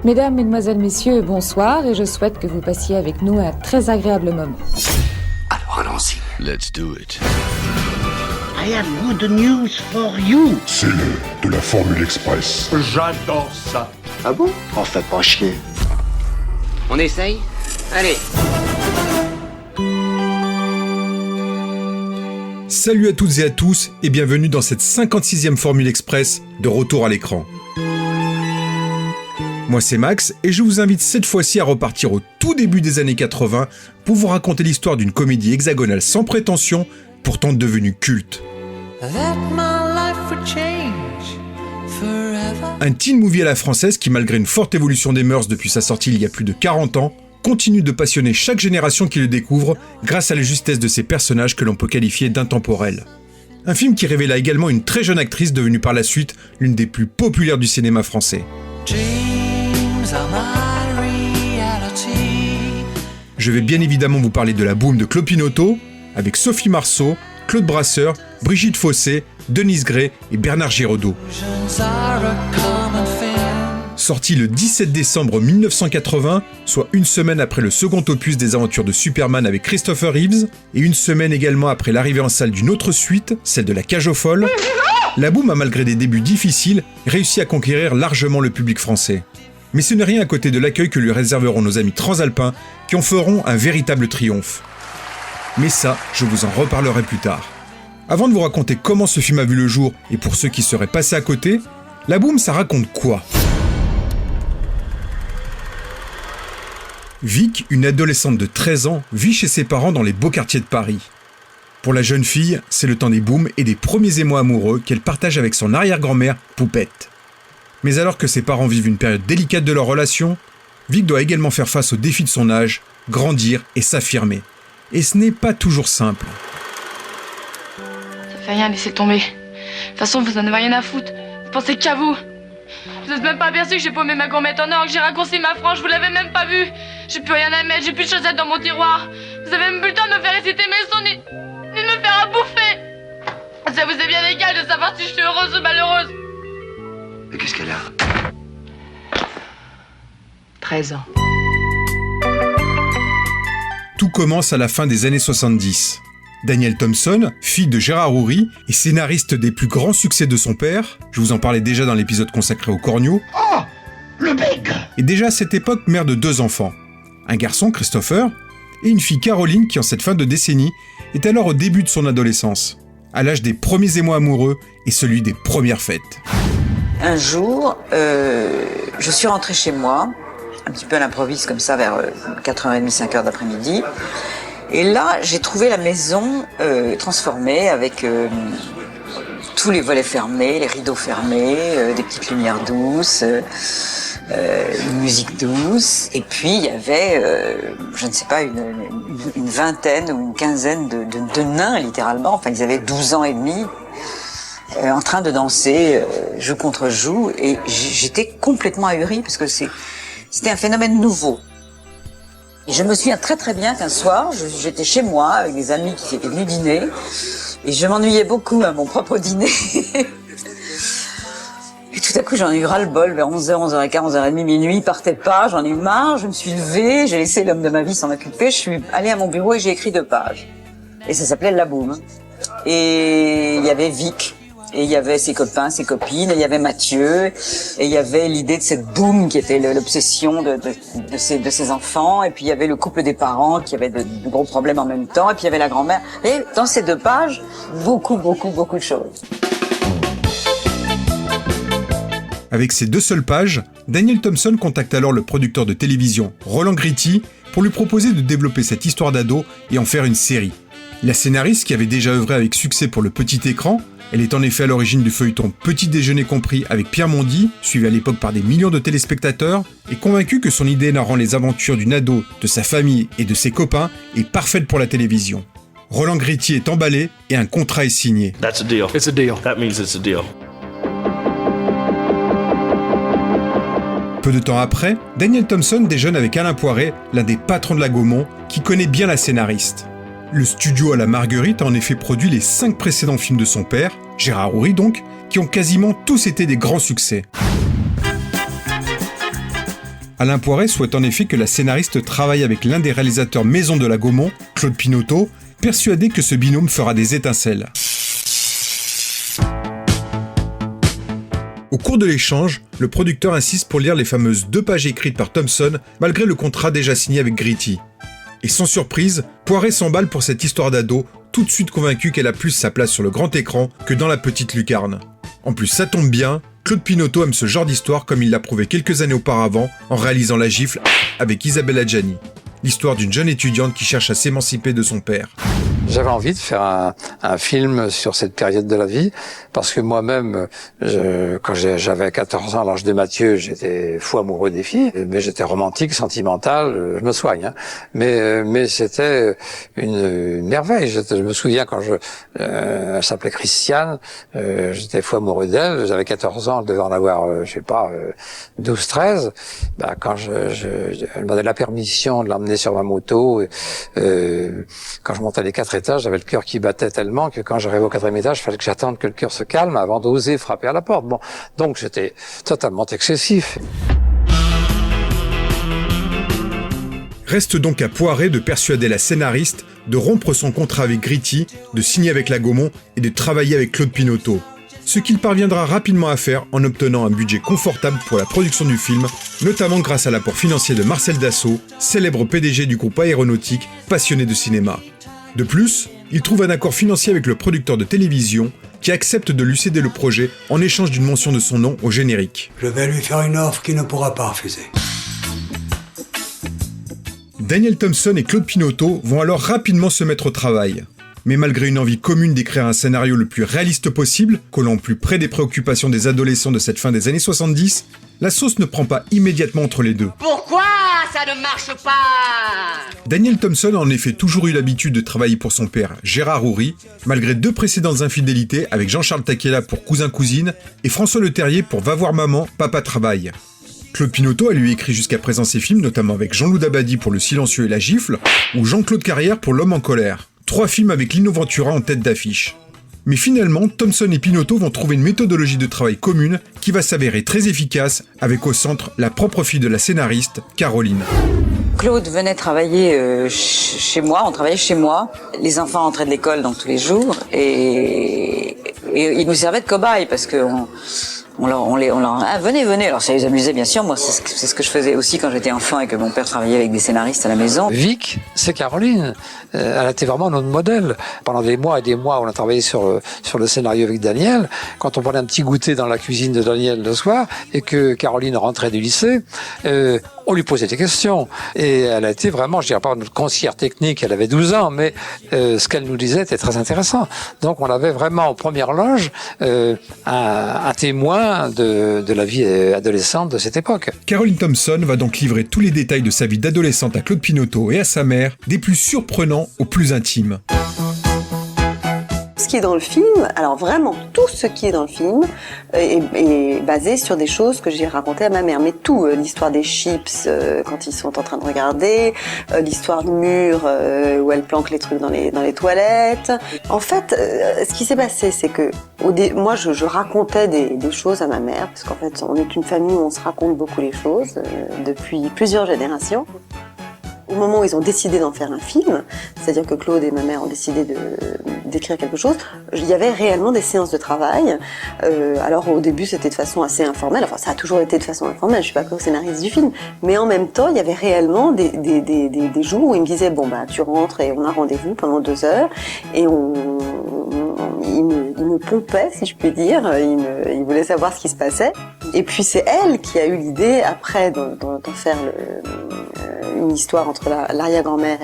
Mesdames, Mesdemoiselles, Messieurs, bonsoir et je souhaite que vous passiez avec nous un très agréable moment. Alors allons-y. Let's do it. I have good news for you. C'est l'heure de la Formule Express. J'adore ça. Ah bon? Oh, fais pas chier. On essaye? Allez. Salut à toutes et à tous et bienvenue dans cette 56e Formule Express de retour à l'écran. Moi c'est Max et je vous invite cette fois-ci à repartir au tout début des années 80 pour vous raconter l'histoire d'une comédie hexagonale sans prétention, pourtant devenue culte. Un teen movie à la française qui, malgré une forte évolution des mœurs depuis sa sortie il y a plus de 40 ans, continue de passionner chaque génération qui le découvre grâce à la justesse de ses personnages que l'on peut qualifier d'intemporels. Un film qui révéla également une très jeune actrice devenue par la suite l'une des plus populaires du cinéma français. Je vais bien évidemment vous parler de La Boum de Claude Pinoteau, avec Sophie Marceau, Claude Brasseur, Brigitte Fossé, Denise Gray et Bernard Giraudot. Sorti le 17 décembre 1980, soit une semaine après le second opus des aventures de Superman avec Christopher Reeves, et une semaine également après l'arrivée en salle d'une autre suite, celle de La Cage aux Folles, La Boum a, malgré des débuts difficiles, réussi à conquérir largement le public français. Mais ce n'est rien à côté de l'accueil que lui réserveront nos amis transalpins, qui en feront un véritable triomphe. Mais ça, je vous en reparlerai plus tard. Avant de vous raconter comment ce film a vu le jour, et pour ceux qui seraient passés à côté, La Boum, ça raconte quoi ? Vic, une adolescente de 13 ans, vit chez ses parents dans les beaux quartiers de Paris. Pour la jeune fille, c'est le temps des booms et des premiers émois amoureux qu'elle partage avec son arrière-grand-mère, Poupette. Mais alors que ses parents vivent une période délicate de leur relation, Vic doit également faire face aux défis de son âge, grandir et s'affirmer. Et ce n'est pas toujours simple. Ça fait rien, laissez tomber. De toute façon, vous en avez rien à foutre. Vous pensez qu'à vous. Vous n'êtes même pas aperçu que j'ai paumé ma gourmette en or, que j'ai raccourci ma frange, vous l'avez même pas vu. J'ai plus rien à mettre, j'ai plus de chaussettes dans mon tiroir. Vous avez même plus le temps de me faire réciter mes sons, ni de me faire à bouffer. Ça vous est bien égal de savoir si je suis heureuse ou malheureuse. Mais qu'est-ce qu'elle a? 13 ans. Tout commence à la fin des années 70. Danielle Thompson, fille de Gérard Houry et scénariste des plus grands succès de son père, je vous en parlais déjà dans l'épisode consacré au Cornio, Le bec. est déjà à cette époque mère de 2 enfants. Un garçon, Christopher, et une fille, Caroline, qui en cette fin de décennie est alors au début de son adolescence, à l'âge des premiers émois amoureux et celui des premières fêtes. Un jour, je suis rentrée chez moi, un petit peu à l'improviste comme ça, vers 4h30, 5h d'après-midi. Et là, j'ai trouvé la maison transformée avec tous les volets fermés, les rideaux fermés, des petites lumières douces, une musique douce. Et puis, il y avait, je ne sais pas, une vingtaine ou une quinzaine de nains, littéralement. Enfin, ils avaient 12 ans et demi, en train de danser joue contre joue. Et j'étais complètement ahurie parce que c'était un phénomène nouveau. Et je me souviens très très bien qu'un soir, j'étais chez moi avec des amis qui étaient venus dîner et je m'ennuyais beaucoup à mon propre dîner. Et tout à coup, j'en ai eu ras-le-bol vers 11h, 11h15, 11h30, minuit, il partait pas, j'en ai eu marre, je me suis levée, j'ai laissé l'homme de ma vie s'en occuper, je suis allée à mon bureau et j'ai écrit 2 pages. Et ça s'appelait La Boum. Et il y avait Vic. Et il y avait ses copains, ses copines, et il y avait Mathieu, et il y avait l'idée de cette boum qui était l'obsession de ses enfants, et puis il y avait le couple des parents qui avait de gros problèmes en même temps, et puis il y avait la grand-mère. Et dans ces 2 pages, beaucoup de choses. Avec ces 2 seules pages, Danielle Thompson contacte alors le producteur de télévision, Roland Gritty, pour lui proposer de développer cette histoire d'ado et en faire une série. La scénariste, qui avait déjà œuvré avec succès pour le petit écran, elle est en effet à l'origine du feuilleton Petit Déjeuner compris avec Pierre Mondy, suivi à l'époque par des millions de téléspectateurs, est convaincue que son idée narrant les aventures d'une ado, de sa famille et de ses copains est parfaite pour la télévision. Roland Gritty est emballé et un contrat est signé. That's a deal. It's a deal. That means it's a deal. Peu de temps après, Danielle Thompson déjeune avec Alain Poiret, l'un des patrons de la Gaumont, qui connaît bien la scénariste. Le studio à la Marguerite a en effet produit les 5 précédents films de son père, Gérard Houry donc, qui ont quasiment tous été des grands succès. Alain Poiret souhaite en effet que la scénariste travaille avec l'un des réalisateurs maison de la Gaumont, Claude Pinoteau, persuadé que ce binôme fera des étincelles. Au cours de l'échange, le producteur insiste pour lire les fameuses 2 pages écrites par Thompson, malgré le contrat déjà signé avec Gritty. Et sans surprise, Poiret s'emballe pour cette histoire d'ado, tout de suite convaincu qu'elle a plus sa place sur le grand écran que dans la petite lucarne. En plus, ça tombe bien, Claude Pinoteau aime ce genre d'histoire comme il l'a prouvé quelques années auparavant en réalisant La Gifle avec Isabelle Adjani. L'histoire d'une jeune étudiante qui cherche à s'émanciper de son père. J'avais envie de faire un film sur cette période de la vie, parce que moi-même, quand j'avais 14 ans, à l'âge de Mathieu, j'étais fou amoureux des filles, mais j'étais romantique, sentimental, je me soigne, hein. Mais c'était une merveille. Je me souviens quand elle s'appelait Christiane, j'étais fou amoureux d'elle, j'avais 14 ans, elle devait en avoir, 12, 13. Ben, quand elle m'a donné la permission de l'emmener sur ma moto, quand je montais les 4 étages, j'avais le cœur qui battait tellement que quand j'arrivais au 4e étage, il fallait que j'attende que le cœur se calme avant d'oser frapper à la porte. Bon, donc j'étais totalement excessif. Reste donc à Poiret de persuader la scénariste de rompre son contrat avec Gritty, de signer avec la Gaumont et de travailler avec Claude Pinoteau. Ce qu'il parviendra rapidement à faire en obtenant un budget confortable pour la production du film, notamment grâce à l'apport financier de Marcel Dassault, célèbre PDG du groupe aéronautique, passionné de cinéma. De plus, il trouve un accord financier avec le producteur de télévision qui accepte de lui céder le projet en échange d'une mention de son nom au générique. Je vais lui faire une offre qu'il ne pourra pas refuser. Daniel Thompson et Claude Pinoteau vont alors rapidement se mettre au travail. Mais malgré une envie commune d'écrire un scénario le plus réaliste possible, collant plus près des préoccupations des adolescents de cette fin des années 70, la sauce ne prend pas immédiatement entre les deux. Pourquoi ça ne marche pas? Daniel Thompson a en effet toujours eu l'habitude de travailler pour son père, Gérard Houry, malgré 2 précédentes infidélités avec Jean-Charles Taquella pour Cousin-Cousine et François Leterrier pour Va voir maman, papa travaille. Claude Pinoteau a lui écrit jusqu'à présent ses films, notamment avec Jean-Loup Dabadi pour Le Silencieux et la Gifle, ou Jean-Claude Carrière pour L'Homme en colère. 3 films avec Lino Ventura en tête d'affiche. Mais finalement, Thompson et Pinoteau vont trouver une méthodologie de travail commune qui va s'avérer très efficace, avec au centre la propre fille de la scénariste, Caroline. Claude venait travailler chez moi, on travaillait chez moi. Les enfants entraient de l'école donc tous les jours et ils nous servaient de cobayes parce que on leur venez. Alors ça les amusait bien sûr. Moi c'est ce que je faisais aussi quand j'étais enfant et que mon père travaillait avec des scénaristes à la maison. Vic, c'est Caroline. Elle était vraiment notre modèle. Pendant des mois et des mois, on a travaillé sur le scénario avec Daniel. Quand on prenait un petit goûter dans la cuisine de Daniel le soir et que Caroline rentrait du lycée, on lui posait des questions. Et elle a été vraiment, je dirais pas notre conseillère technique, elle avait 12 ans, mais ce qu'elle nous disait était très intéressant. Donc on avait vraiment en première loge un témoin de la vie adolescente de cette époque. Caroline Thompson va donc livrer tous les détails de sa vie d'adolescente à Claude Pinoteau et à sa mère, des plus surprenants aux plus intimes. Ce qui est dans le film, alors vraiment tout ce qui est dans le film est basé sur des choses que j'ai racontées à ma mère. Mais tout, l'histoire des chips quand ils sont en train de regarder, l'histoire du mur où elle planque les trucs dans les toilettes. En fait, ce qui s'est passé, c'est que moi je racontais des choses à ma mère, parce qu'en fait on est une famille où on se raconte beaucoup les choses depuis plusieurs générations. Au moment où ils ont décidé d'en faire un film, c'est-à-dire que Claude et ma mère ont décidé d'écrire quelque chose, il y avait réellement des séances de travail. Alors au début c'était de façon assez informelle, enfin ça a toujours été de façon informelle, je suis pas co-scénariste du film, mais en même temps il y avait réellement des jours où ils me disaient bon bah tu rentres et on a rendez-vous pendant 2 heures et il me pompait si je puis dire, il voulait savoir ce qui se passait. Et puis c'est elle qui a eu l'idée après d'en faire une histoire entre l'arrière-grand-mère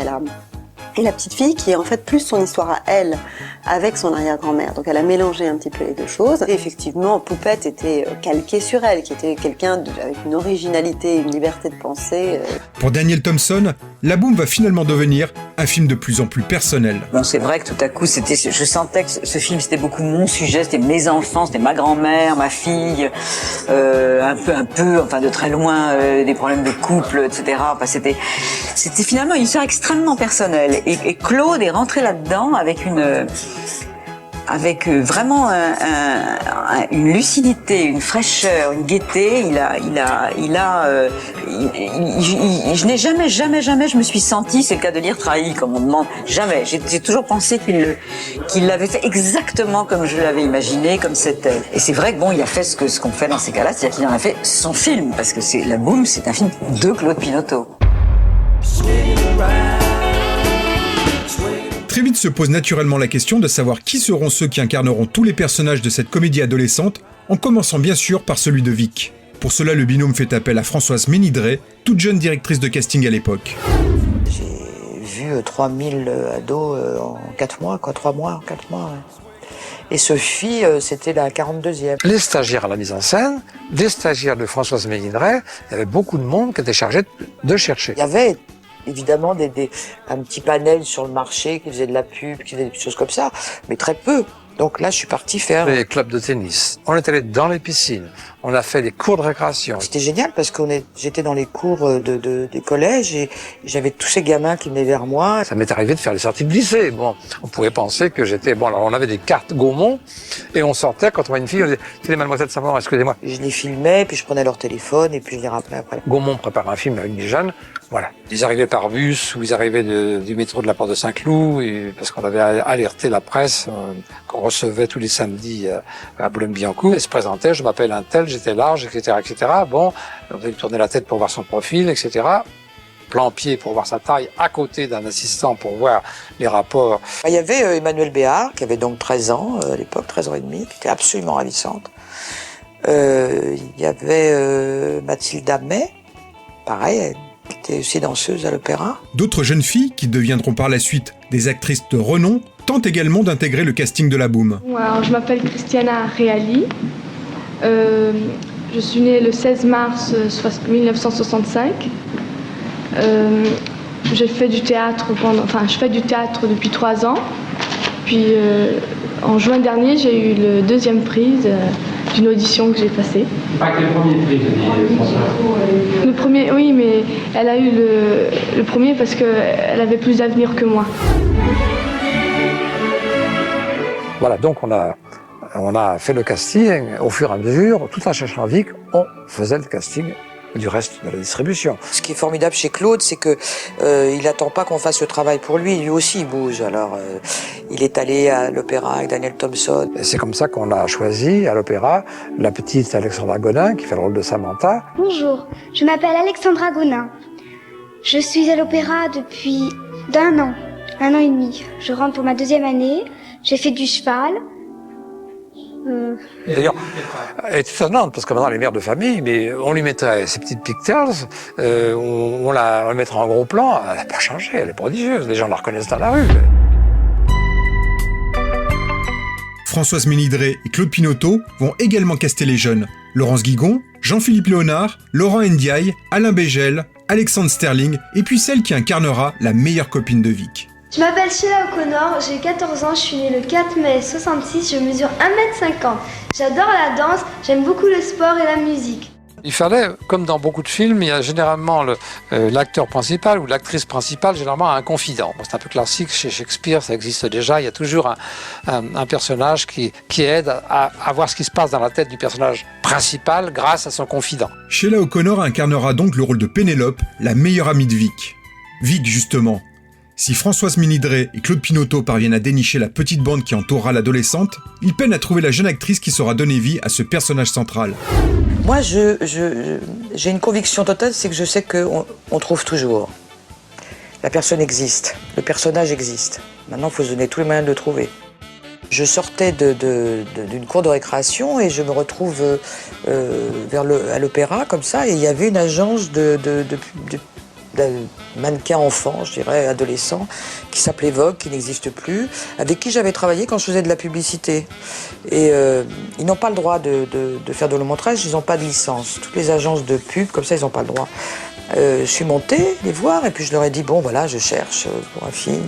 et la petite fille, qui est en fait plus son histoire à elle avec son arrière-grand-mère. Donc elle a mélangé un petit peu les deux choses. Et effectivement, Poupette était calquée sur elle, qui était quelqu'un avec une originalité, une liberté de penser. Pour Daniel Thompson, La Boum va finalement devenir un film de plus en plus personnel. Bon, c'est vrai que tout à coup, je sentais que ce film, c'était beaucoup mon sujet, c'était mes enfants, c'était ma grand-mère, ma fille, un peu, enfin de très loin, des problèmes de couple, etc. Enfin, c'était finalement une histoire extrêmement personnelle. Et Claude est rentré là-dedans avec avec vraiment une lucidité, une fraîcheur, une gaieté. Je n'ai jamais, je me suis sentie, c'est le cas de dire, trahi, comme on demande. Jamais. J'ai toujours pensé qu'il l'avait fait exactement comme je l'avais imaginé, comme c'était. Et c'est vrai que bon, il a fait ce qu'on fait dans ces cas-là, c'est-à-dire qu'il en a fait son film, parce que La Boum, c'est un film de Claude Pinoteau. Très vite se pose naturellement la question de savoir qui seront ceux qui incarneront tous les personnages de cette comédie adolescente, en commençant bien sûr par celui de Vic. Pour cela, le binôme fait appel à Françoise Ménidré, toute jeune directrice de casting à l'époque. J'ai vu 3000 ados en 4 mois, 3 mois en 4 mois. Ouais. Et Sophie, c'était la 42e. Les stagiaires à la mise en scène, des stagiaires de Françoise Ménidré, il y avait beaucoup de monde qui était chargé de chercher. Il y avait évidemment un petit panel sur le marché qui faisait de la pub, qui faisait des choses comme ça, mais très peu. Donc là, je suis parti faire les clubs de tennis. On est allé dans les piscines. On a fait des cours de récréation. C'était génial parce que j'étais dans les cours des collèges et j'avais tous ces gamins qui venaient vers moi. Ça m'est arrivé de faire les sorties de lycée. Bon, on pouvait penser que j'étais... Bon, alors on avait des cartes Gaumont et on sortait quand on voit une fille, on disait « C'est les mademoiselles Saint-Laurent, excusez-moi ». Je les filmais, puis je prenais leur téléphone et puis je les rappelais après. Gaumont prépare un film avec des jeunes. Voilà. Ils arrivaient par bus ou ils arrivaient du métro de la Porte de Saint-Cloud parce qu'on avait alerté la presse qu'on recevait tous les samedis à Boulogne-Billancourt. Ils se présentaient, je m'appelle un tel, j'étais large, etc., etc. Bon, on devait lui tourner la tête pour voir son profil, etc. Plan-pied pour voir sa taille à côté d'un assistant pour voir les rapports. Il y avait Emmanuelle Béard, qui avait donc 13 ans à l'époque, 13 ans et demi, qui était absolument ravissante. Il y avait Mathilde Amet, pareil, elle était aussi danseuse à l'opéra. D'autres jeunes filles, qui deviendront par la suite des actrices de renom, tentent également d'intégrer le casting de La Boum. Alors, je m'appelle Christiana Reali. Je suis née le 16 mars 1965. J'ai fait du théâtre je fais du théâtre depuis 3 ans. Puis en juin dernier, j'ai eu le 2e prix d'une audition que j'ai passée. Pas que le premier prix, Le premier, oui, mais elle a eu le premier parce qu'elle avait plus d'avenir que moi. Voilà, donc on a fait le casting au fur et à mesure, tout en cherchant Vic, on faisait le casting du reste de la distribution. Ce qui est formidable chez Claude, c'est que il attend pas qu'on fasse le travail pour lui, lui aussi il bouge. Alors il est allé à l'opéra avec Daniel Thompson. Et c'est comme ça qu'on a choisi à l'opéra la petite Alexandra Gonin qui fait le rôle de Samantha. Bonjour, je m'appelle Alexandra Gonin. Je suis à l'opéra depuis d'1 an, 1 an et demi. Je rentre pour ma 2e année, j'ai fait du cheval. D'ailleurs, elle est étonnante parce que maintenant elle est mère de famille, mais on lui mettrait ses petites pigtails, on la mettra en gros plan, elle n'a pas changé, elle est prodigieuse, les gens la reconnaissent dans la rue. Françoise Ménidré et Claude Pinoteau vont également caster les jeunes. Laurence Guigon, Jean-Philippe Léonard, Laurent Ndiaye, Alain Bégel, Alexandre Sterling et puis celle qui incarnera la meilleure copine de Vic. Je m'appelle Sheila O'Connor, j'ai 14 ans, je suis née le 4 mai 66, je mesure 1,50 m. J'adore la danse, j'aime beaucoup le sport et la musique. Il fallait, comme dans beaucoup de films, il y a généralement l'acteur principal ou l'actrice principale, généralement un confident. C'est un peu classique chez Shakespeare, ça existe déjà. Il y a toujours un personnage qui aide à voir ce qui se passe dans la tête du personnage principal grâce à son confident. Sheila O'Connor incarnera donc le rôle de Pénélope, la meilleure amie de Vic. Vic, justement. Si Françoise Ménidré et Claude Pinoteau parviennent à dénicher la petite bande qui entourera l'adolescente, ils peinent à trouver la jeune actrice qui saura donner vie à ce personnage central. Moi, j'ai une conviction totale, c'est que je sais qu'on trouve toujours. La personne existe, le personnage existe. Maintenant, il faut se donner tous les moyens de le trouver. Je sortais d'une cour de récréation et je me retrouve à l'opéra, comme ça, et il y avait une agence de mannequin enfant, je dirais, adolescent, qui s'appelait Vogue, qui n'existe plus, avec qui j'avais travaillé quand je faisais de la publicité. Et ils n'ont pas le droit de faire de long métrage, ils n'ont pas de licence. Toutes les agences de pub, comme ça, ils n'ont pas le droit. Je suis montée les voir et puis je leur ai dit, bon voilà, je cherche pour un film,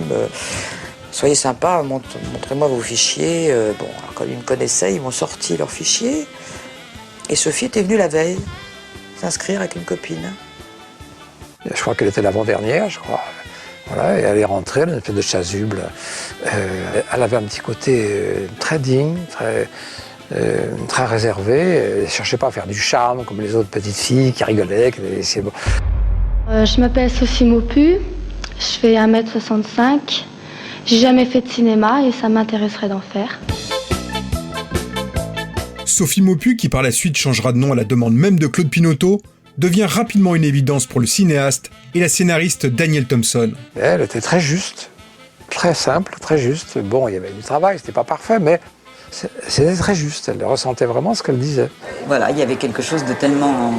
soyez sympas, montrez-moi vos fichiers. Bon, alors, comme ils me connaissaient, ils m'ont sorti leurs fichiers. Et Sophie était venue la veille s'inscrire avec une copine. Je crois qu'elle était l'avant-dernière, je crois. Voilà, et elle est rentrée, elle a une espèce de chasuble. Elle avait un petit côté très digne, très réservé. Elle ne cherchait pas à faire du charme comme les autres petites filles qui rigolaient. Je m'appelle Sophie Maupu, je fais 1m65. J'ai jamais fait de cinéma et ça m'intéresserait d'en faire. Sophie Maupu, qui par la suite changera de nom à la demande même de Claude Pinoteau, devient rapidement une évidence pour le cinéaste et la scénariste Daniel Thompson. Elle était très juste, très simple, très juste. Bon, il y avait du travail, c'était pas parfait, mais c'était très juste. Elle ressentait vraiment ce qu'elle disait. Voilà, il y avait quelque chose de tellement...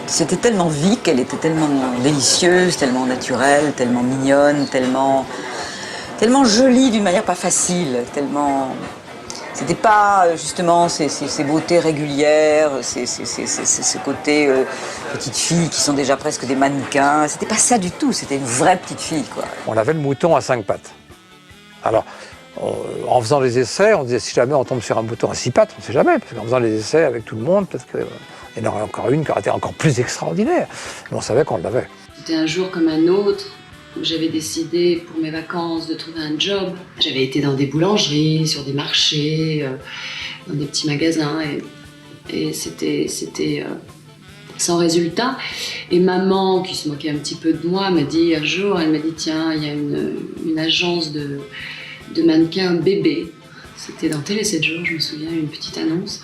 C'était tellement vie qu'elle était tellement délicieuse, tellement naturelle, tellement mignonne, tellement jolie d'une manière pas facile, tellement... C'était pas justement ces beautés régulières, ce côté petites filles qui sont déjà presque des mannequins. C'était pas ça du tout, c'était une vraie petite fille, quoi. On avait le mouton à 5 pattes. Alors, en faisant les essais, on disait si jamais on tombe sur un mouton à 6 pattes, on ne sait jamais, parce qu'en faisant les essais avec tout le monde, peut-être qu'il y en aurait encore une qui aurait été encore plus extraordinaire. Mais on savait qu'on l'avait. C'était un jour comme un autre, où j'avais décidé pour mes vacances de trouver un job. J'avais été dans des boulangeries, sur des marchés, dans des petits magasins, et c'était sans résultat. Et maman, qui se moquait un petit peu de moi, m'a dit un jour, elle m'a dit tiens, il y a une agence de mannequins bébés. C'était dans Télé 7 jours, je me souviens, une petite annonce.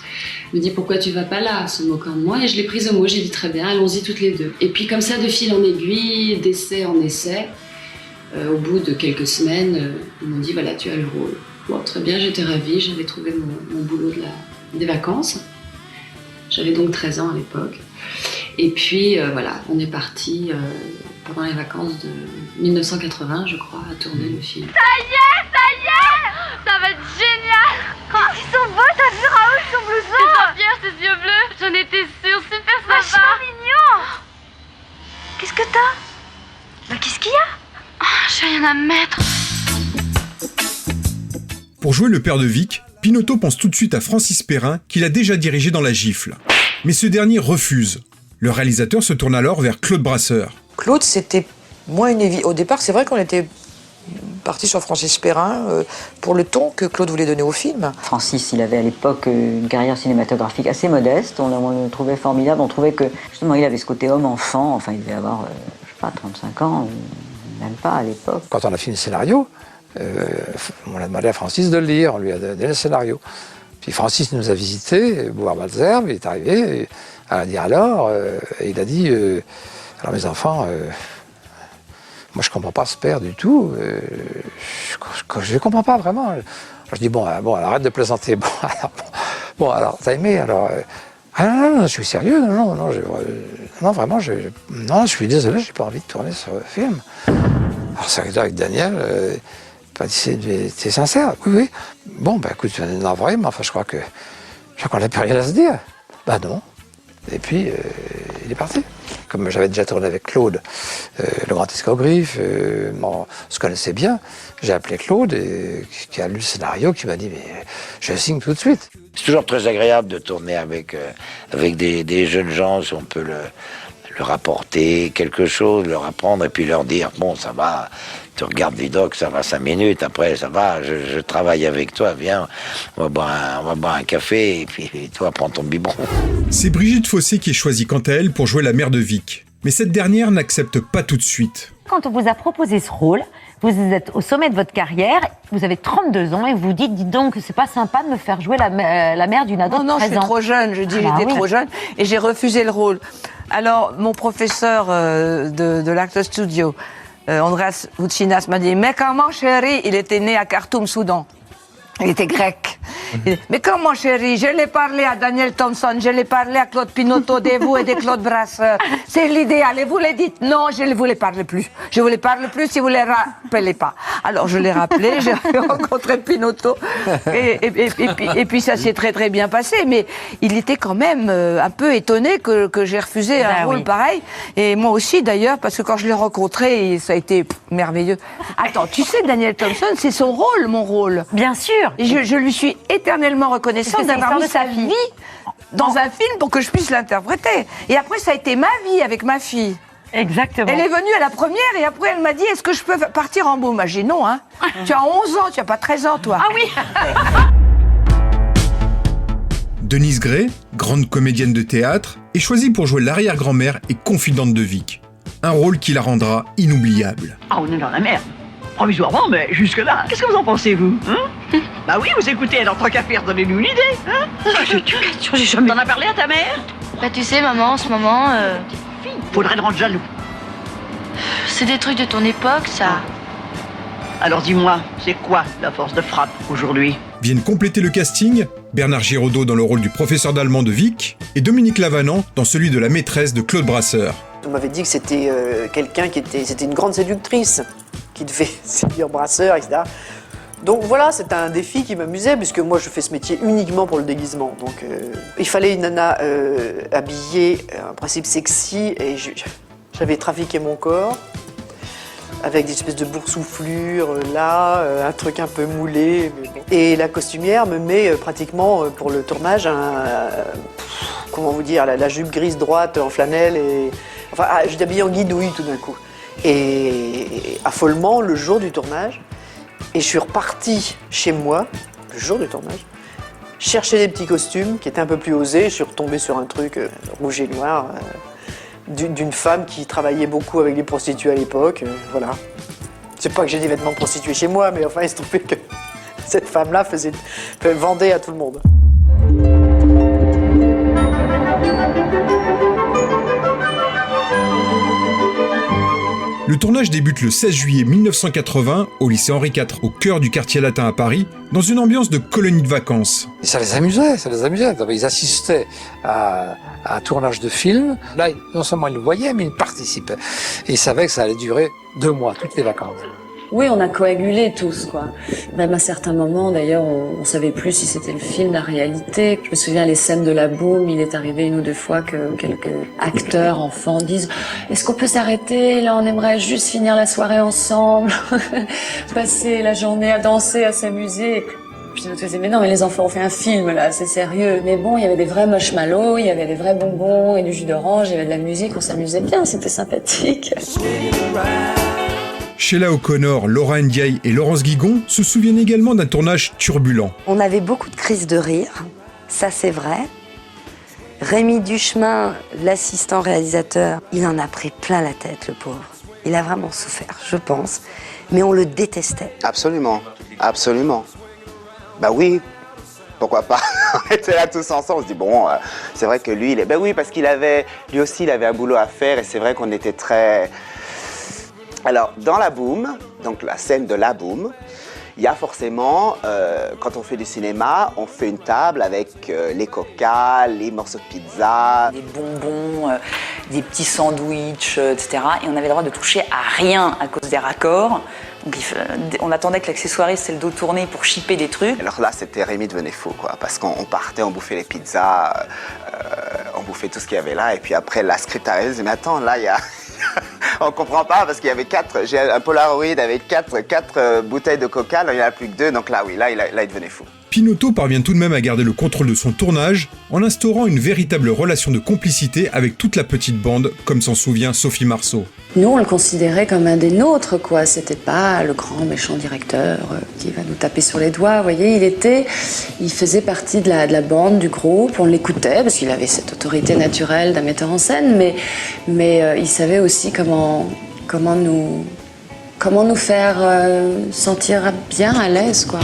Elle me dit pourquoi tu vas pas là, se moquant de moi, et je l'ai prise au mot, j'ai dit très bien, allons-y toutes les deux. Et puis comme ça, de fil en aiguille, d'essai en essai, au bout de quelques semaines, ils m'ont dit voilà, tu as le rôle. Bon, très bien, j'étais ravie, j'avais trouvé mon boulot des vacances. J'avais donc 13 ans à l'époque. Et puis voilà, on est parti pendant les vacances de 1980, je crois, à tourner le film. Ça y est, ça va être génial. Oh, ils sont beaux, t'as vu Raoul, son blouson? C'est pas Pierre, ses yeux bleus, j'en étais sûre, super sympa. Vachement mignon. Qu'est-ce que t'as? Bah qu'est-ce qu'il y a? Oh, j'ai rien à me mettre. Pour jouer le père de Vic, Pinoteau pense tout de suite à Francis Perrin, qu'il a déjà dirigé dans La Gifle. Mais ce dernier refuse. Le réalisateur se tourne alors vers Claude Brasseur. Claude, c'était moins une évidence. Au départ, c'est vrai qu'on était parti sur Francis Perrin pour le ton que Claude voulait donner au film. Francis, il avait à l'époque une carrière cinématographique assez modeste. On le trouvait formidable. On trouvait que, justement, il avait ce côté homme-enfant. Enfin, il devait avoir, je sais pas, 35 ans, même pas à l'époque. Quand on a fini le scénario, on a demandé à Francis de le lire. On lui a donné le scénario. Puis Francis nous a visités, Bouvard-Malesherbes, il est arrivé, et elle a dit alors, et il a dit, alors mes enfants, moi je comprends pas ce père du tout, je ne comprends pas vraiment. Alors, je dis bon, arrête de plaisanter. Bon, alors t'as aimé, alors non, je suis sérieux, non, vraiment, non, je suis désolé, j'ai pas envie de tourner ce film. Alors c'est avec Daniel. C'est sincère, oui. Bon, écoute, non, vraiment, enfin, je crois qu'on n'a plus rien à se dire. Bah non. Et puis, il est parti. Comme j'avais déjà tourné avec Claude, le grand escogriffe, on se connaissait bien, j'ai appelé Claude, qui a lu le scénario, qui m'a dit, mais je signe tout de suite. C'est toujours très agréable de tourner avec des jeunes gens, si on peut leur apporter quelque chose, leur apprendre, et puis leur dire, bon, ça va... Tu regardes Vidocq, ça va 5 minutes, après ça va, je travaille avec toi, viens, on va boire un café, et puis toi, prends ton biberon. C'est Brigitte Fossé qui est choisie quant à elle pour jouer la mère de Vic. Mais cette dernière n'accepte pas tout de suite. Quand on vous a proposé ce rôle, vous êtes au sommet de votre carrière, vous avez 32 ans et vous dites, dites donc, c'est pas sympa de me faire jouer la mère d'une ado de 13 ans. Non, je suis trop jeune, j'étais trop jeune et j'ai refusé le rôle. Alors, mon professeur de l'Actors Studio, Andreas Voutsinas, m'a dit « Mais comment, chérie ?» Il était né à Khartoum, Soudan. Il était grec. Mais comment, chérie? Je l'ai parlé à Daniel Thompson, je l'ai parlé à Claude Pinoteau, de vous et de Claude Brasseur. C'est l'idéal. Et vous les dites, non, je ne vous les parle plus. Je ne vous les parle plus si vous ne les rappelez pas. Alors, je l'ai rappelé, j'ai rencontré Pinoteau. Et puis, ça s'est très, très bien passé. Mais il était quand même un peu étonné que j'ai refusé un rôle pareil. Et moi aussi, d'ailleurs, parce que quand je l'ai rencontré, ça a été merveilleux. Attends, tu sais, Daniel Thompson, c'est son rôle, mon rôle. Bien sûr. Et je lui suis éternellement reconnaissante d'avoir mis sa vie dans un film pour que je puisse l'interpréter. Et après, ça a été ma vie avec ma fille. Exactement. Elle est venue à la première et après elle m'a dit est-ce que je peux partir en boum? J'ai dit non, hein. Tu as 11 ans, tu n'as pas 13 ans toi. Ah oui. Denise Gray, grande comédienne de théâtre, est choisie pour jouer l'arrière-grand-mère et confidente de Vic. Un rôle qui la rendra inoubliable. Ah, on est dans la merde. Provisoirement, mais jusque-là, qu'est-ce que vous en pensez, vous Bah oui, vous écoutez, alors tant qu'à faire, donnez-nous une idée, hein j'ai jamais... T'en as parlé à ta mère? Bah tu sais maman, en ce moment, Faudrait le rendre jaloux. c'est des trucs de ton époque ça. Alors dis-moi, c'est quoi la force de frappe aujourd'hui? Viennent compléter le casting Bernard Giraudot dans le rôle du professeur d'allemand de Vic et Dominique Lavanant dans celui de la maîtresse de Claude Brasseur. On m'avait dit que c'était quelqu'un c'était une grande séductrice, qui devait séduire Brasseur, etc. Donc voilà, c'était un défi qui m'amusait, puisque moi je fais ce métier uniquement pour le déguisement. Donc il fallait une nana habillée, en principe sexy, et j'avais trafiqué mon corps avec des espèces de boursouflures, un truc un peu moulé. Mais bon. Et la costumière me met pratiquement pour le tournage comment vous dire, la jupe grise droite en flanelle et enfin j'étais habillée en guidouille tout d'un coup. Et affolement le jour du tournage. Et je suis repartie chez moi, le jour du tournage, chercher des petits costumes qui étaient un peu plus osés. Je suis retombée sur un truc rouge et noir d'une femme qui travaillait beaucoup avec les prostituées à l'époque. Voilà. C'est pas que j'ai des vêtements de prostituées chez moi, mais enfin il se trouvait que cette femme-là vendait à tout le monde. Le tournage débute le 16 juillet 1980 au lycée Henri IV, au cœur du quartier latin à Paris, dans une ambiance de colonie de vacances. Et ça les amusait. Ils assistaient à un tournage de film. Là, non seulement ils le voyaient, mais ils participaient. Et ils savaient que ça allait durer 2 mois, toutes les vacances. Oui, on a coagulé tous, quoi. Même à certains moments, d'ailleurs, on savait plus si c'était le film, la réalité. Je me souviens, les scènes de la boum, il est arrivé 1 ou 2 fois que quelques acteurs, enfants disent « Est-ce qu'on peut s'arrêter? Là, on aimerait juste finir la soirée ensemble, passer la journée à danser, à s'amuser. » Puis je me disais « Mais non, mais les enfants ont fait un film, là, c'est sérieux. » Mais bon, il y avait des vrais marshmallows, il y avait des vrais bonbons et du jus d'orange, il y avait de la musique, on s'amusait bien, c'était sympathique. Sheila O'Connor, Laura Ndiaye et Laurence Guigon se souviennent également d'un tournage turbulent. On avait beaucoup de crises de rire, ça c'est vrai. Rémi Duchemin, l'assistant réalisateur, il en a pris plein la tête, le pauvre. Il a vraiment souffert, je pense, mais on le détestait. Absolument, absolument. Bah oui, pourquoi pas. On était là tous ensemble, on se dit bon, c'est vrai que lui, ben oui, parce lui aussi, il avait un boulot à faire et c'est vrai qu'on était très... Alors, dans la boum, donc la scène de la boum, il y a forcément, quand on fait du cinéma, on fait une table avec les coca, les morceaux de pizza. Des bonbons, des petits sandwichs, etc. Et on avait le droit de toucher à rien à cause des raccords. Donc on attendait que l'accessoiriste ait le dos tourné pour shipper des trucs. Alors là, c'était Rémi devenait fou, quoi, parce qu'on partait, on bouffait les pizzas, on bouffait tout ce qu'il y avait là, et puis après, la scriptariste disait, mais attends, là, il y a... On comprend pas parce qu'il y avait j'ai un Polaroid avec 4 bouteilles de coca, là il n'y en a plus que 2, donc là oui, là il devenait fou. Pinotto parvient tout de même à garder le contrôle de son tournage en instaurant une véritable relation de complicité avec toute la petite bande, comme s'en souvient Sophie Marceau. Nous, on le considérait comme un des nôtres, quoi. C'était pas le grand méchant directeur qui va nous taper sur les doigts. Vous voyez, il faisait partie de la bande, du groupe. On l'écoutait parce qu'il avait cette autorité naturelle d'un metteur en scène, mais il savait aussi comment nous faire sentir bien à l'aise, quoi.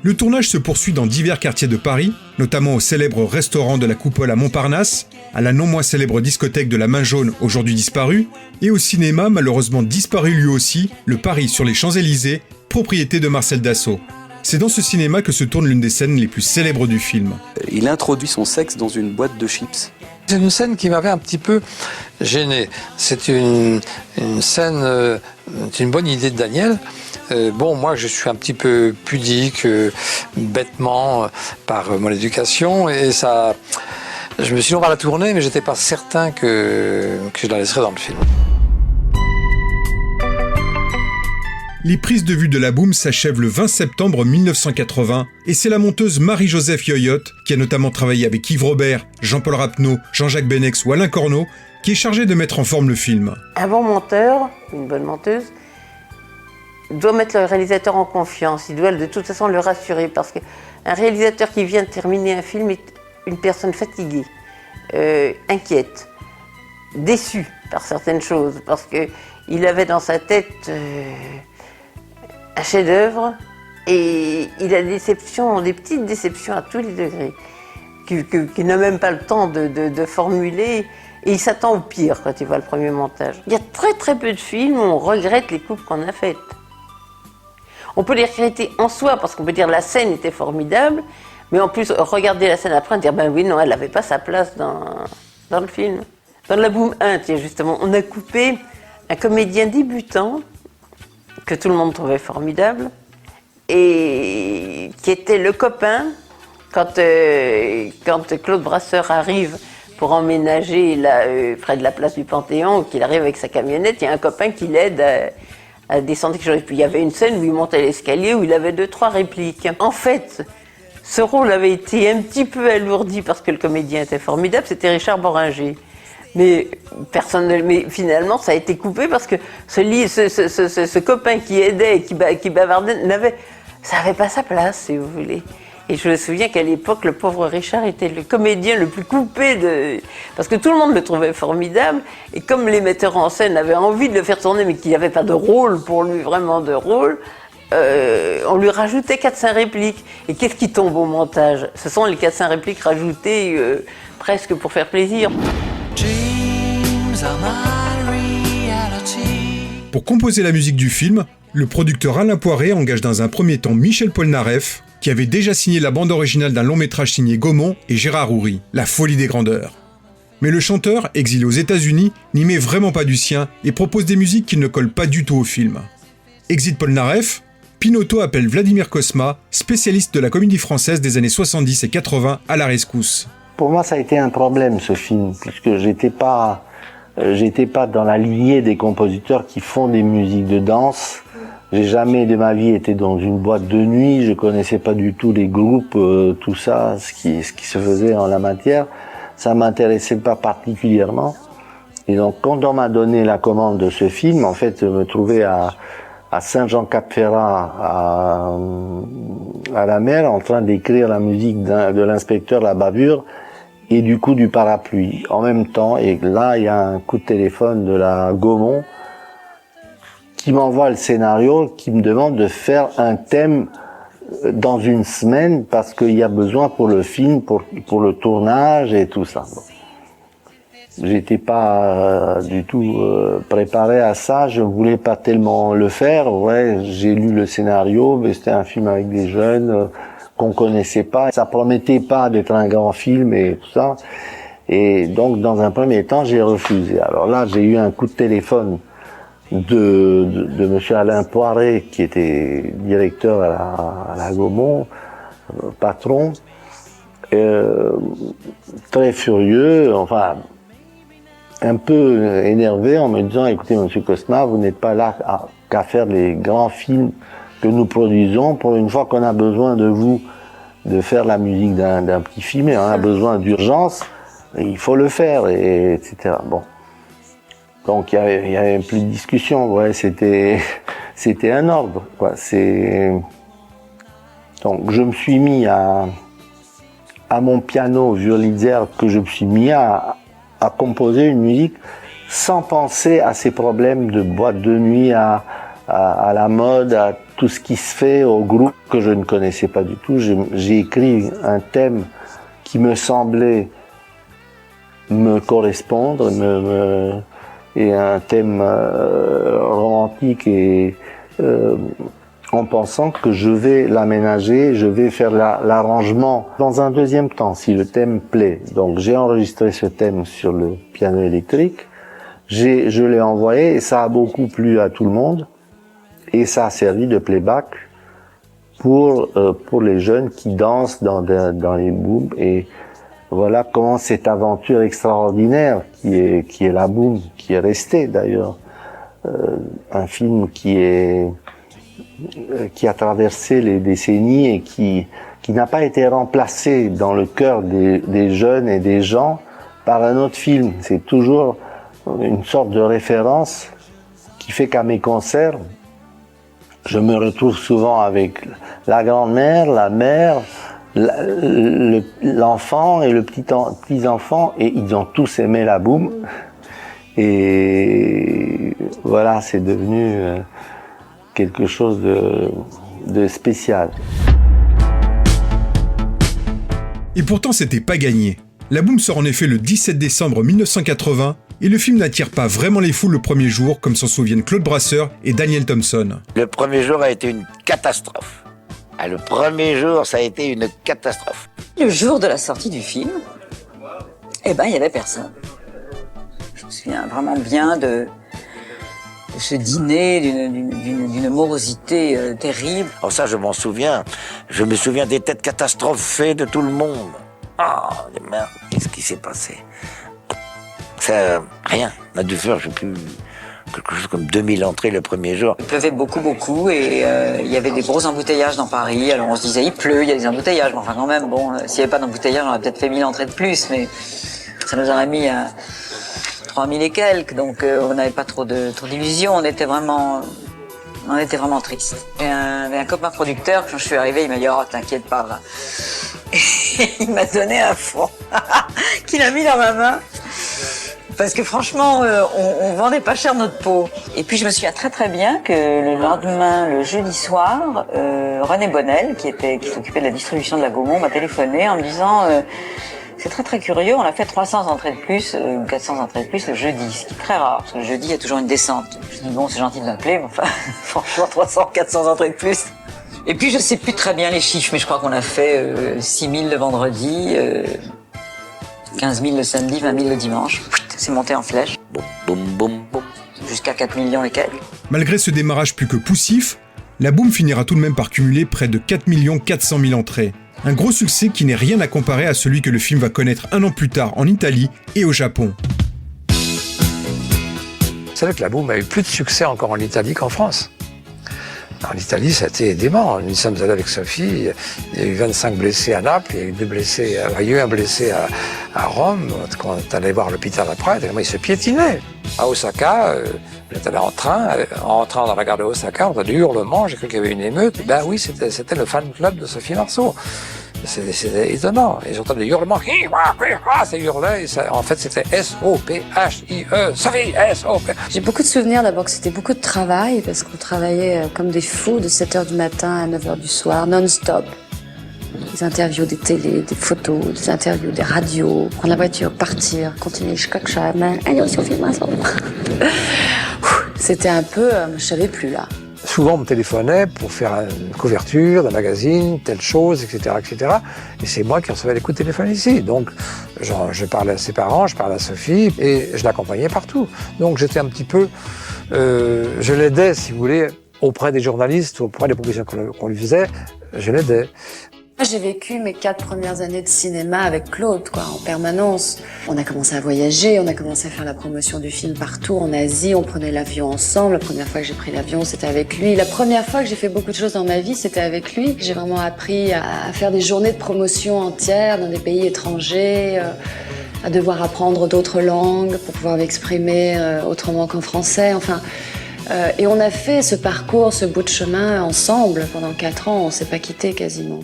Le tournage se poursuit dans divers quartiers de Paris, notamment au célèbre restaurant de la Coupole à Montparnasse, à la non moins célèbre discothèque de la Main Jaune, aujourd'hui disparue, et au cinéma, malheureusement disparu lui aussi, le Paris sur les Champs-Élysées, propriété de Marcel Dassault. C'est dans ce cinéma que se tourne l'une des scènes les plus célèbres du film. Il introduit son sexe dans une boîte de chips. C'est une scène qui m'avait un petit peu gêné. C'est une scène, c'est une bonne idée de Daniel. Bon, moi, je suis un petit peu pudique, bêtement, par mon éducation, et ça... Je me suis dit, on va la tourner, mais j'étais pas certain que je la laisserais dans le film. Les prises de vue de la boum s'achèvent le 20 septembre 1980 et c'est la monteuse Marie-Joseph Yoyotte, qui a notamment travaillé avec Yves Robert, Jean-Paul Rapneau, Jean-Jacques Benex ou Alain Corneau, qui est chargée de mettre en forme le film. Un bon monteur, une bonne monteuse, doit mettre le réalisateur en confiance, il doit de toute façon le rassurer, parce qu'un réalisateur qui vient de terminer un film est une personne fatiguée, inquiète, déçue par certaines choses, parce qu'il avait dans sa tête un chef-d'œuvre et il a des petites déceptions à tous les degrés, qu'il n'a même pas le temps de formuler, et il s'attend au pire quand il voit le premier montage. Il y a très très peu de films où on regrette les coupes qu'on a faites. On peut les regretter en soi, parce qu'on peut dire la scène était formidable, mais en plus regarder la scène après et dire ben oui, non, elle n'avait pas sa place dans le film. Dans La Boum 1, tiens, justement, on a coupé un comédien débutant que tout le monde trouvait formidable et qui était le copain quand Claude Brasseur arrive pour emménager près de la place du Panthéon, qu'il arrive avec sa camionnette, il y a un copain qui l'aide à descendre quelque chose. Et puis il y avait une scène où il montait l'escalier où il avait 2-3 répliques. En fait, ce rôle avait été un petit peu alourdi parce que le comédien était formidable, c'était Richard Boringer. Mais finalement, ça a été coupé parce que ce copain qui aidait, qui bavardait, ça n'avait pas sa place, si vous voulez. Et je me souviens qu'à l'époque, le pauvre Richard était le comédien le plus coupé parce que tout le monde le trouvait formidable. Et comme les metteurs en scène avaient envie de le faire tourner, mais qu'il n'y avait pas de rôle pour lui, vraiment de rôle, on lui rajoutait 4-5 répliques. Et qu'est-ce qui tombe au montage? Ce sont les 4-5 répliques rajoutées presque pour faire plaisir. Pour composer la musique du film, le producteur Alain Poiré engage dans un premier temps Michel Polnareff, qui avait déjà signé la bande originale d'un long métrage signé Gaumont et Gérard Houry, La folie des grandeurs. Mais le chanteur, exilé aux États-Unis, n'y met vraiment pas du sien et propose des musiques qui ne collent pas du tout au film. Exit Polnareff, Pinotto appelle Vladimir Cosma, spécialiste de la comédie française des années 70 et 80, à la rescousse. Pour moi, ça a été un problème, ce film, puisque j'étais pas dans la lignée des compositeurs qui font des musiques de danse. J'ai jamais de ma vie été dans une boîte de nuit, je connaissais pas du tout les groupes, tout ça, ce qui se faisait en la matière. Ça m'intéressait pas particulièrement. Et donc, quand on m'a donné la commande de ce film, en fait, je me trouvais à Saint-Jean-Cap-Ferrat, à la mer, en train d'écrire la musique de l'inspecteur La Bavure et du coup du parapluie en même temps. Et là, il y a un coup de téléphone de la Gaumont qui m'envoie le scénario, qui me demande de faire un thème dans une semaine parce qu'il y a besoin pour le film, pour le tournage et tout ça. Bon. J'étais pas du tout préparé à ça, je voulais pas tellement le faire. Ouais, j'ai lu le scénario, mais c'était un film avec des jeunes qu'on connaissait pas. Ça promettait pas d'être un grand film et tout ça. Et donc, dans un premier temps, j'ai refusé. Alors là, j'ai eu un coup de téléphone de monsieur Alain Poiré, qui était directeur à la Gaumont, patron, très furieux, enfin, un peu énervé en me disant, écoutez, monsieur Cosma, vous n'êtes pas là qu'à faire les grands films que nous produisons. Pour une fois qu'on a besoin de vous, de faire la musique d'un petit film, et on a besoin d'urgence, il faut le faire, etc. Bon. Donc il y avait plus de discussion, ouais, c'était un ordre, quoi. Donc je me suis mis à mon piano Wurlitzer, que je me suis mis à composer une musique sans penser à ces problèmes de boîte de nuit, à la mode, à tout ce qui se fait au groupe que je ne connaissais pas du tout. J'ai écrit un thème qui me semblait me correspondre, et un thème romantique, et en pensant que je vais l'aménager, je vais faire l'arrangement dans un deuxième temps, si le thème plaît. Donc j'ai enregistré ce thème sur le piano électrique, je l'ai envoyé, et ça a beaucoup plu à tout le monde, et ça a servi de playback pour les jeunes qui dansent dans les booms. Et voilà comment cette aventure extraordinaire qui est La Boum, qui est restée d'ailleurs, un film qui est qui a traversé les décennies et qui n'a pas été remplacé dans le cœur des jeunes et des gens par un autre film. C'est toujours une sorte de référence qui fait qu'à mes concerts, je me retrouve souvent avec la grand-mère, la mère, l'enfant et le petit-enfant, et ils ont tous aimé la boum. Et voilà, c'est devenu quelque chose de spécial. Et pourtant, c'était pas gagné. La boum sort en effet le 17 décembre 1980 et le film n'attire pas vraiment les foules le premier jour, comme s'en souviennent Claude Brasseur et Daniel Thompson. Le premier jour a été une catastrophe. Le premier jour, ça a été une catastrophe. Le jour de la sortie du film, il y avait personne. Je me souviens vraiment bien de ce dîner, d'une morosité terrible. Alors ça, je m'en souviens. Je me souviens des têtes catastrophées de tout le monde. Ah, merde, qu'est-ce qui s'est passé? Ça, rien. On a dû faire, je sais plus, quelque chose comme 2000 entrées le premier jour. Il pleuvait beaucoup et il y avait des gros embouteillages dans Paris. Alors on se disait, il pleut, il y a des embouteillages. Mais enfin quand même, bon, s'il n'y avait pas d'embouteillage, on aurait peut-être fait 1000 entrées de plus, mais ça nous aurait mis à 3000 et quelques. Donc on n'avait pas trop d'illusions. On était vraiment tristes. Il y avait un copain producteur, quand je suis arrivé, il m'a dit, oh t'inquiète pas, va. Et il m'a donné un fond qu'il a mis dans ma main. Parce que franchement, on vendait pas cher notre peau. Et puis je me souviens très bien que le lendemain, le jeudi soir, René Bonnel, qui s'occupait de la distribution de la Gaumont, m'a téléphoné en me disant c'est très curieux, on a fait 300 entrées de plus, 400 entrées de plus le jeudi, ce qui est très rare, parce que le jeudi, il y a toujours une descente. Je dis bon, c'est gentil de m'appeler, mais enfin, franchement, 300, 400 entrées de plus. Et puis je sais plus très bien les chiffres, mais je crois qu'on a fait 6 000 le vendredi, 15 000 le samedi, 20 000 le dimanche. C'est monté en flèche. Boum. Jusqu'à 4 millions et quelques. Malgré ce démarrage plus que poussif, la boum finira tout de même par cumuler près de 4 400 000 entrées. Un gros succès qui n'est rien à comparer à celui que le film va connaître un an plus tard en Italie et au Japon. C'est vrai que la boum a eu plus de succès encore en Italie qu'en France. En Italie, ça a été dément. Nous sommes allés avec Sophie, il y a eu 25 blessés à Naples, il y a eu 2 blessés, il y a eu un blessé à Rome, quand on est allé voir l'hôpital après, il se piétinait. À Osaka, on est allé en train, en rentrant dans la gare de Osaka, on a des hurlements, j'ai cru qu'il y avait une émeute. Ben oui, c'était le fan club de Sophie Marceau. C'était étonnant. Et j'entends des hurlements, ça hurlait, en fait c'était S-O-P-H-I-E, Sophie, S-O-P. J'ai beaucoup de souvenirs d'abord que c'était beaucoup de travail, parce qu'on travaillait comme des fous de 7h du matin à 9h du soir, non-stop. Des interviews, des télés, des photos, des interviews, des radios, prendre la voiture, partir, continuer jusqu'à Cham. Allez, Sophie Marceau. C'était un peu, je savais plus là. Souvent, on me téléphonait pour faire une couverture d'un magazine, telle chose, etc., etc. Et c'est moi qui recevais les coups de téléphone ici. Donc, je parlais à ses parents, je parlais à Sophie, et je l'accompagnais partout. Donc, j'étais un petit peu... je l'aidais, si vous voulez, auprès des journalistes, auprès des propositions qu'on lui faisait, je l'aidais. J'ai vécu mes 4 premières années de cinéma avec Claude, en permanence. On a commencé à voyager, on a commencé à faire la promotion du film partout, en Asie, on prenait l'avion ensemble. La première fois que j'ai pris l'avion, c'était avec lui. La première fois que j'ai fait beaucoup de choses dans ma vie, c'était avec lui. J'ai vraiment appris à faire des journées de promotion entières dans des pays étrangers, à devoir apprendre d'autres langues pour pouvoir m'exprimer autrement qu'en français, et on a fait ce parcours, ce bout de chemin ensemble pendant 4 ans. On s'est pas quittés quasiment,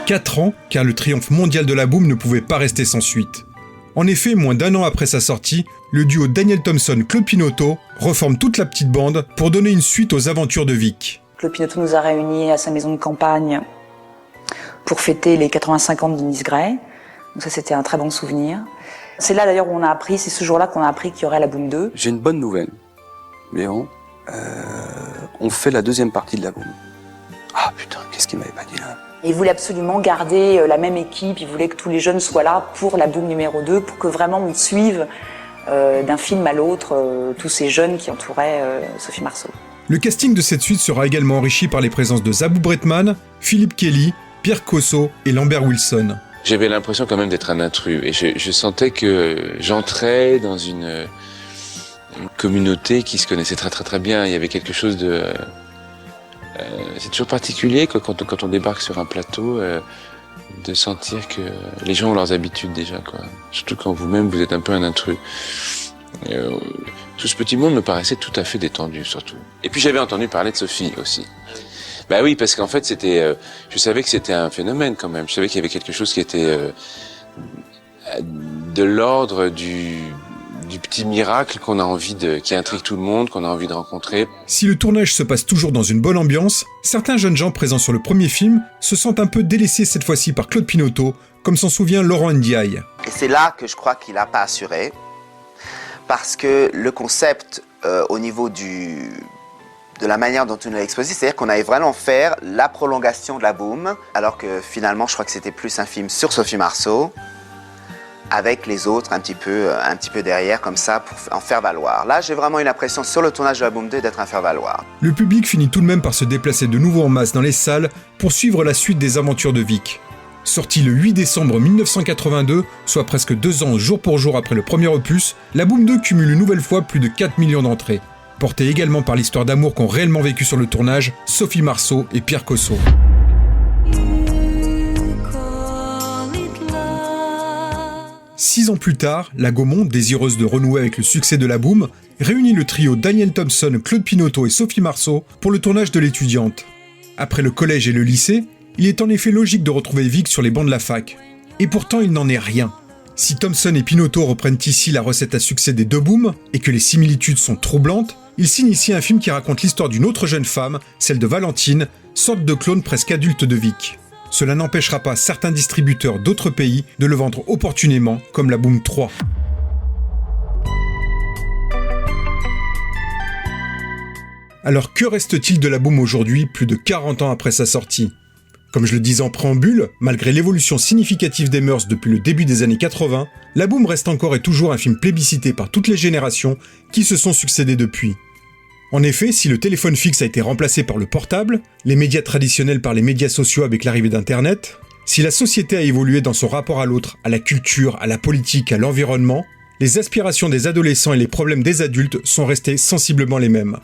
4 ans, car le triomphe mondial de la boum ne pouvait pas rester sans suite. En effet, moins d'1 an après sa sortie, le duo Daniel Thompson-Claude Pinoteau reforme toute la petite bande pour donner une suite aux aventures de Vic. Claude Pinoteau nous a réunis à sa maison de campagne pour fêter les 85 ans de Denis Gray. Donc ça, c'était un très bon souvenir. C'est là d'ailleurs où on a appris, c'est ce jour-là qu'on a appris qu'il y aurait la Boum 2. J'ai une bonne nouvelle, Léon. On fait la deuxième partie de la Boum. Ah putain, qu'est-ce qu'il m'avait pas dit là? Il voulait absolument garder la même équipe, il voulait que tous les jeunes soient là pour la Boum numéro 2, pour que vraiment on suive d'un film à l'autre tous ces jeunes qui entouraient Sophie Marceau. Le casting de cette suite sera également enrichi par les présences de Zabou Bretman, Philippe Kelly, Pierre Cosso et Lambert Wilson. J'avais l'impression quand même d'être un intrus et je sentais que j'entrais dans une communauté qui se connaissait très très très bien. Il y avait quelque chose de... c'est toujours particulier quoi, quand on débarque sur un plateau de sentir que les gens ont leurs habitudes déjà, quoi. Surtout quand vous-même vous êtes un peu un intrus. Tout ce petit monde me paraissait tout à fait détendu surtout. Et puis j'avais entendu parler de Sophie aussi. Bah oui, parce qu'en fait c'était, je savais que c'était un phénomène quand même. Je savais qu'il y avait quelque chose qui était de l'ordre du petit miracle qu'on a envie qui intrigue tout le monde, qu'on a envie de rencontrer. Si le tournage se passe toujours dans une bonne ambiance, certains jeunes gens présents sur le premier film se sentent un peu délaissés cette fois-ci par Claude Pinoteau, comme s'en souvient Laurent Ndiaye. Et c'est là que je crois qu'il n'a pas assuré, parce que le concept au niveau de la manière dont on l'a exposé, c'est-à-dire qu'on allait vraiment faire la prolongation de la boum, alors que finalement je crois que c'était plus un film sur Sophie Marceau, avec les autres un petit peu derrière comme ça pour en faire valoir. Là j'ai vraiment eu l'impression sur le tournage de la boum 2 d'être un faire valoir. Le public finit tout de même par se déplacer de nouveau en masse dans les salles pour suivre la suite des aventures de Vic. Sorti le 8 décembre 1982, soit presque 2 ans jour pour jour après le premier opus, la Boum 2 cumule une nouvelle fois plus de 4 millions d'entrées. Portée également par l'histoire d'amour qu'ont réellement vécu sur le tournage Sophie Marceau et Pierre Cosso. Six ans plus tard, la Gaumont, désireuse de renouer avec le succès de la Boum, réunit le trio Daniel Thompson, Claude Pinoteau et Sophie Marceau pour le tournage de L'étudiante. Après le collège et le lycée, il est en effet logique de retrouver Vic sur les bancs de la fac. Et pourtant, il n'en est rien. Si Thompson et Pinoteau reprennent ici la recette à succès des deux Booms, et que les similitudes sont troublantes, ils signent ici un film qui raconte l'histoire d'une autre jeune femme, celle de Valentine, sorte de clone presque adulte de Vic. Cela n'empêchera pas certains distributeurs d'autres pays de le vendre opportunément, comme la Boum 3. Alors que reste-t-il de la Boum aujourd'hui, plus de 40 ans après sa sortie ? Comme je le disais en préambule, malgré l'évolution significative des mœurs depuis le début des années 80, la Boum reste encore et toujours un film plébiscité par toutes les générations qui se sont succédées depuis. En effet, si le téléphone fixe a été remplacé par le portable, les médias traditionnels par les médias sociaux avec l'arrivée d'Internet, si la société a évolué dans son rapport à l'autre, à la culture, à la politique, à l'environnement, les aspirations des adolescents et les problèmes des adultes sont restés sensiblement les mêmes.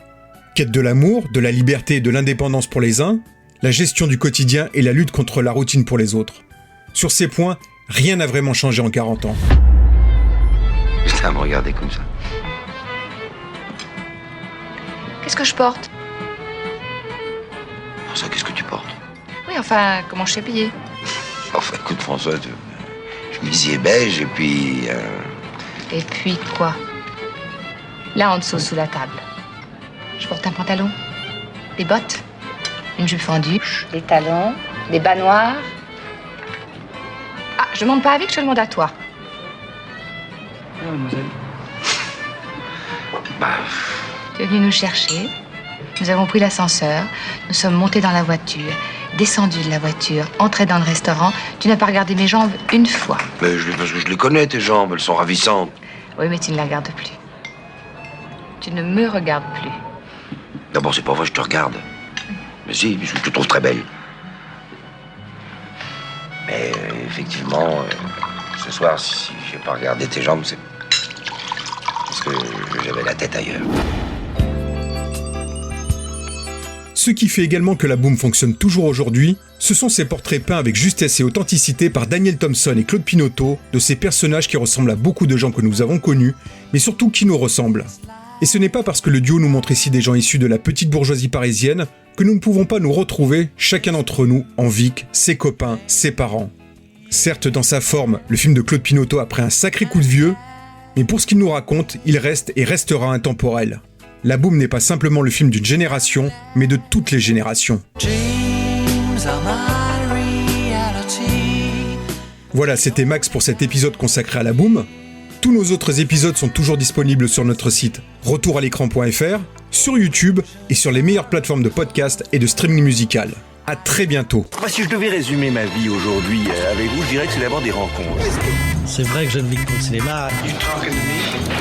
Quête de l'amour, de la liberté et de l'indépendance pour les uns, la gestion du quotidien et la lutte contre la routine pour les autres. Sur ces points, rien n'a vraiment changé en 40 ans. Juste à me regarder comme ça. Qu'est-ce que je porte? François, qu'est-ce que tu portes? Oui, enfin, comment je suis habillée? Enfin, écoute, François, chemisier beige et puis... Et puis quoi? Là, en dessous, sous la table. Je porte un pantalon, des bottes, une jupe fendue, des talons, des bas noirs. Ah, je demande pas à Vic, je te demande à toi. Non, mademoiselle. Bah... Tu es venu nous chercher, nous avons pris l'ascenseur, nous sommes montés dans la voiture, descendus de la voiture, entrés dans le restaurant. Tu n'as pas regardé mes jambes une fois. Mais parce que je les connais, tes jambes, elles sont ravissantes. Oui, mais tu ne la regardes plus. Tu ne me regardes plus. D'abord, c'est pas vrai, je te regarde. Mais si, je te trouve très belle. Mais effectivement, ce soir, si j'ai pas regardé tes jambes, c'est parce que j'avais la tête ailleurs. Ce qui fait également que la Boum fonctionne toujours aujourd'hui, ce sont ces portraits peints avec justesse et authenticité par Daniel Thompson et Claude Pinoteau de ces personnages qui ressemblent à beaucoup de gens que nous avons connus, mais surtout qui nous ressemblent. Et ce n'est pas parce que le duo nous montre ici des gens issus de la petite bourgeoisie parisienne que nous ne pouvons pas nous retrouver, chacun d'entre nous, en Vic, ses copains, ses parents. Certes, dans sa forme, le film de Claude Pinoteau a pris un sacré coup de vieux, mais pour ce qu'il nous raconte, il reste et restera intemporel. La Boum n'est pas simplement le film d'une génération, mais de toutes les générations. Voilà, c'était Max pour cet épisode consacré à la Boum. Tous nos autres épisodes sont toujours disponibles sur notre site retouralécran.fr, sur YouTube et sur les meilleures plateformes de podcast et de streaming musical. À très bientôt. Si je devais résumer ma vie aujourd'hui avec vous, je dirais que c'est d'abord des rencontres. C'est vrai que j'aime bien le cinéma.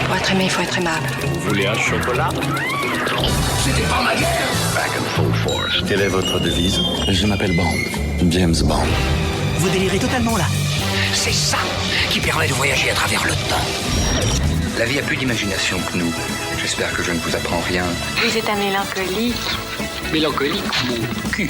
Pour être aimé, il faut être aimable. Vous voulez un chocolat? C'était pas ma guerre. Back and full force. Quelle est votre devise? Je m'appelle Bond. James Bond. Vous délirez totalement là. C'est ça qui permet de voyager à travers le temps. La vie a plus d'imagination que nous. J'espère que je ne vous apprends rien. Vous êtes un mélancolique. Mélancolique, mon cul.